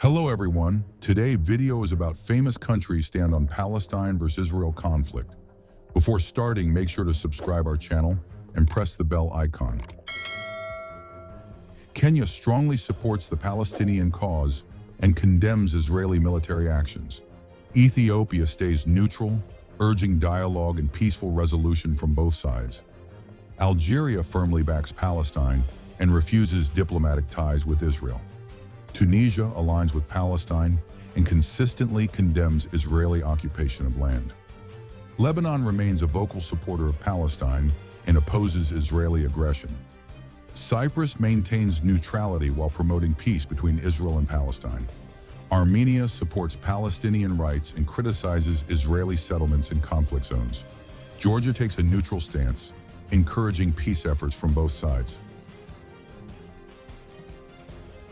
Hello everyone, today's video is about famous countries stand on Palestine versus Israel conflict. Before starting, make sure to subscribe our channel and press the bell icon. Kenya strongly supports the Palestinian cause and condemns Israeli military actions. Ethiopia stays neutral, urging dialogue and peaceful resolution from both sides. Algeria firmly backs Palestine and refuses diplomatic ties with Israel. Tunisia aligns with Palestine and consistently condemns Israeli occupation of land. Lebanon remains a vocal supporter of Palestine and opposes Israeli aggression. Cyprus maintains neutrality while promoting peace between Israel and Palestine. Armenia supports Palestinian rights and criticizes Israeli settlements in conflict zones. Georgia takes a neutral stance, encouraging peace efforts from both sides.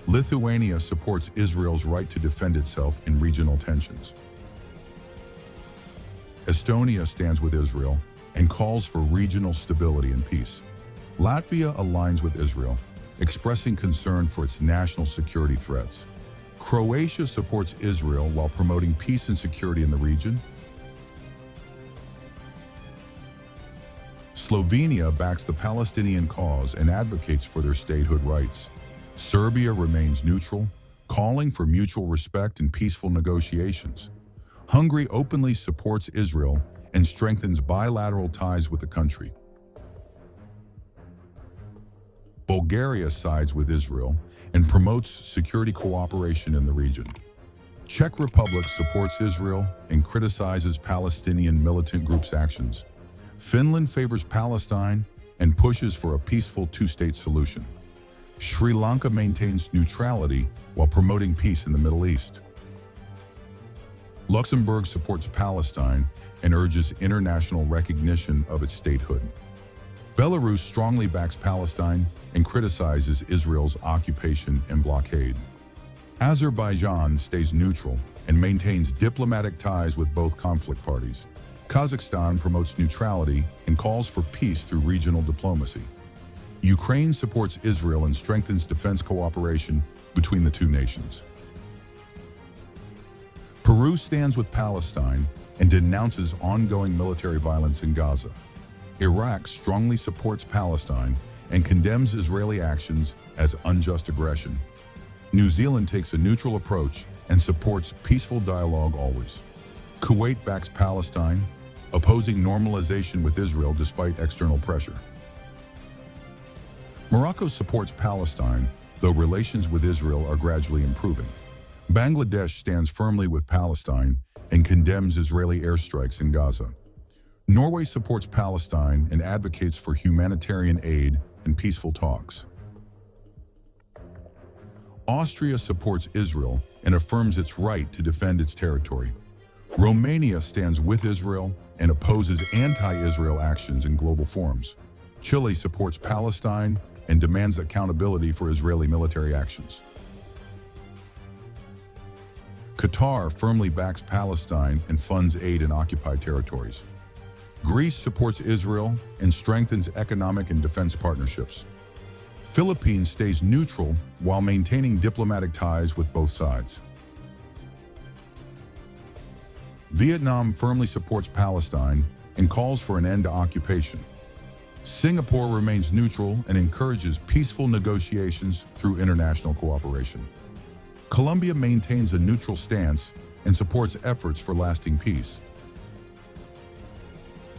Lithuania supports Israel's right to defend itself in regional tensions. Estonia stands with Israel and calls for regional stability and peace. Latvia aligns with Israel, expressing concern for its national security threats. Croatia supports Israel while promoting peace and security in the region. Slovenia backs the Palestinian cause and advocates for their statehood rights. Serbia remains neutral, calling for mutual respect and peaceful negotiations. Hungary openly supports Israel and strengthens bilateral ties with the country. Bulgaria sides with Israel and promotes security cooperation in the region. Czech Republic supports Israel and criticizes Palestinian militant groups' actions. Finland favors Palestine and pushes for a peaceful two-state solution. Sri Lanka maintains neutrality while promoting peace in the Middle East. Luxembourg supports Palestine and urges international recognition of its statehood. Belarus strongly backs Palestine and criticizes Israel's occupation and blockade. Azerbaijan stays neutral and maintains diplomatic ties with both conflict parties. Kazakhstan promotes neutrality and calls for peace through regional diplomacy. Ukraine supports Israel and strengthens defense cooperation between the two nations. Peru stands with Palestine and denounces ongoing military violence in Gaza. Iraq strongly supports Palestine and condemns Israeli actions as unjust aggression. New Zealand takes a neutral approach and supports peaceful dialogue always. Kuwait backs Palestine, opposing normalization with Israel despite external pressure. Morocco supports Palestine, though relations with Israel are gradually improving. Bangladesh stands firmly with Palestine and condemns Israeli airstrikes in Gaza. Norway supports Palestine and advocates for humanitarian aid and peaceful talks. Austria supports Israel and affirms its right to defend its territory. Romania stands with Israel and opposes anti-Israel actions in global forums. Chile supports Palestine and demands accountability for Israeli military actions. Qatar firmly backs Palestine and funds aid in occupied territories. Greece supports Israel and strengthens economic and defense partnerships. Philippines stays neutral while maintaining diplomatic ties with both sides. Vietnam firmly supports Palestine and calls for an end to occupation. Singapore remains neutral and encourages peaceful negotiations through international cooperation. Colombia maintains a neutral stance and supports efforts for lasting peace.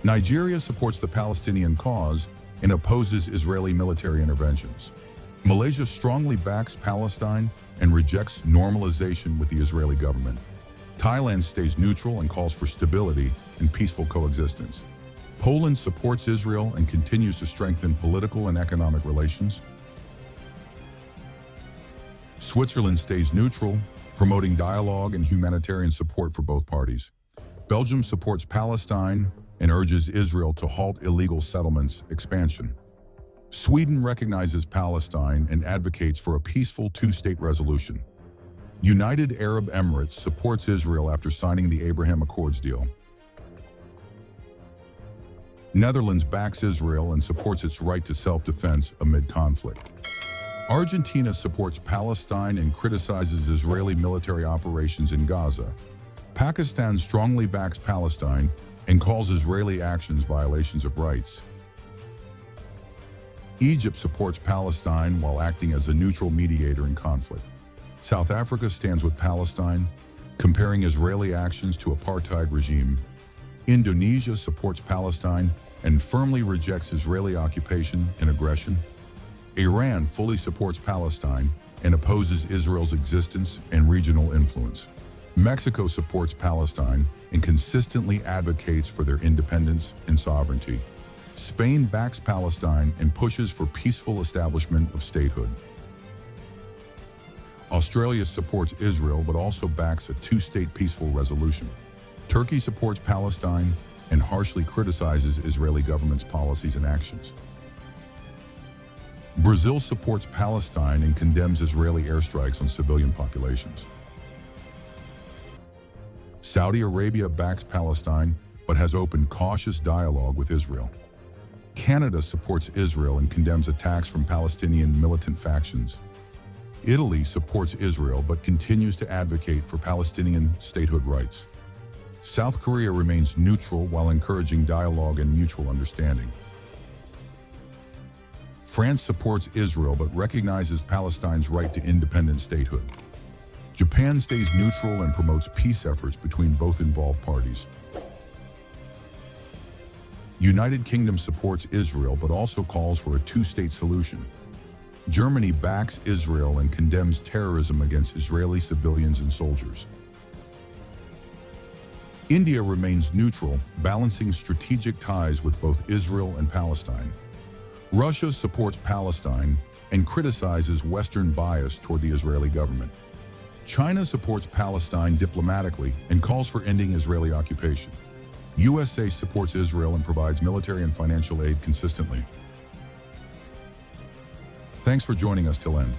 Nigeria supports the Palestinian cause and opposes Israeli military interventions. Malaysia strongly backs Palestine and rejects normalization with the Israeli government. Thailand stays neutral and calls for stability and peaceful coexistence. Poland supports Israel and continues to strengthen political and economic relations. Switzerland stays neutral, promoting dialogue and humanitarian support for both parties. Belgium supports Palestine and urges Israel to halt illegal settlements expansion. Sweden recognizes Palestine and advocates for a peaceful two-state resolution. United Arab Emirates supports Israel after signing the Abraham Accords deal. Netherlands backs Israel and supports its right to self-defense amid conflict. Argentina supports Palestine and criticizes Israeli military operations in Gaza. Pakistan strongly backs Palestine and calls Israeli actions violations of rights. Egypt supports Palestine while acting as a neutral mediator in conflict. South Africa stands with Palestine, comparing Israeli actions to apartheid regime. Indonesia supports Palestine and firmly rejects Israeli occupation and aggression. Iran fully supports Palestine and opposes Israel's existence and regional influence. Mexico supports Palestine and consistently advocates for their independence and sovereignty. Spain backs Palestine and pushes for peaceful establishment of statehood. Australia supports Israel but also backs a two-state peaceful resolution. Turkey supports Palestine and harshly criticizes Israeli government's policies and actions. Brazil supports Palestine and condemns Israeli airstrikes on civilian populations. Saudi Arabia backs Palestine but has opened cautious dialogue with Israel. Canada supports Israel and condemns attacks from Palestinian militant factions. Italy supports Israel but continues to advocate for Palestinian statehood rights. South Korea remains neutral while encouraging dialogue and mutual understanding. France supports Israel but recognizes Palestine's right to independent statehood. Japan stays neutral and promotes peace efforts between both involved parties. United Kingdom supports Israel but also calls for a two-state solution. Germany backs Israel and condemns terrorism against Israeli civilians and soldiers. India remains neutral, balancing strategic ties with both Israel and Palestine. Russia supports Palestine and criticizes Western bias toward the Israeli government. China supports Palestine diplomatically and calls for ending Israeli occupation. USA supports Israel and provides military and financial aid consistently. Thanks for joining us till end.